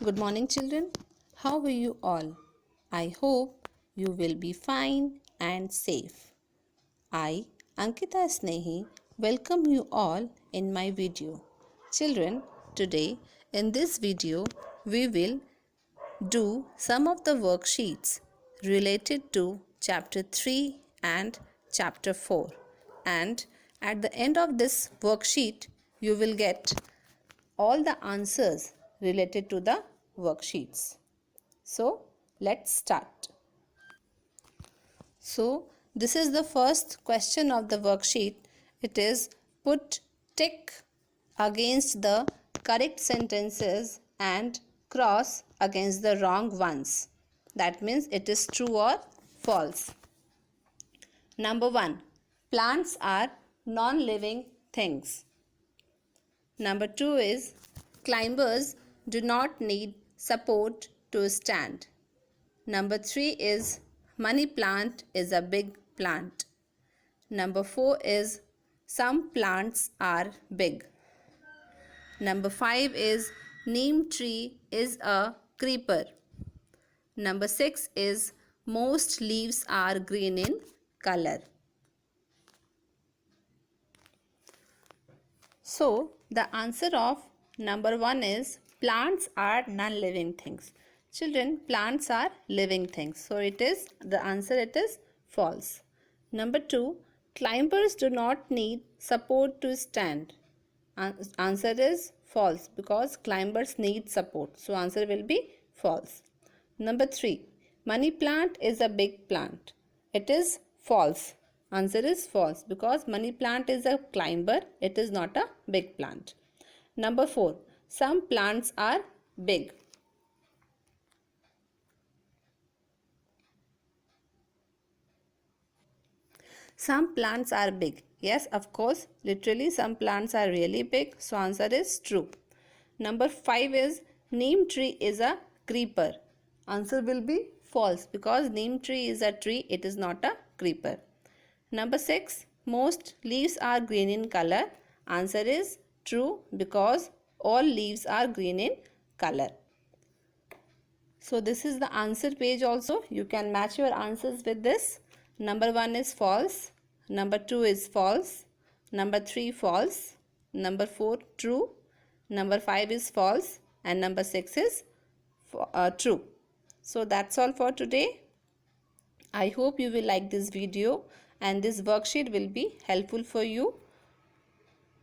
Good morning, children. How are you all? I hope you will be fine and safe. I, Ankita Snehi, welcome you all in my video. Children, today in this video, we will do some of the worksheets related to chapter 3 and chapter 4. And at the end of this worksheet, you will get all the answers related to the worksheets. So let's start. So this is the first question of the worksheet. It is put tick against the correct sentences and cross against the wrong ones. That means it is true or false. Number 1. Plants are non-living things. Number 2 is climbers do not need support to stand. Number 3 is money plant is a big plant. Number 4 is some plants are big. Number 5 is neem tree is a creeper. Number 6 is most leaves are green in color. So the answer of number 1 is plants are non-living things. Children, plants are living things. So the answer is false. Number 2, climbers do not need support to stand. Answer is false because climbers need support. So answer will be false. Number 3, money plant is a big plant. It is false. Answer is false because money plant is a climber. It is not a big plant. Number 4, some plants are big. Some plants are big. Yes, of course, literally some plants are really big. So answer is true. Number 5 is neem tree is a creeper. Answer will be false because neem tree is a tree. It is not a creeper. Number 6, most leaves are green in color. Answer is true because all leaves are green in color. So this is the answer page also. You can match your answers with this. Number 1 is false. Number 2 is false. Number 3 false. Number 4 true. Number 5 is false. And number 6 is true. So that's all for today. I hope you will like this video and this worksheet will be helpful for you.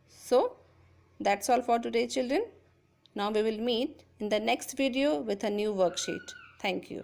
So that's all for today, children. Now we will meet in the next video with a new worksheet. Thank you.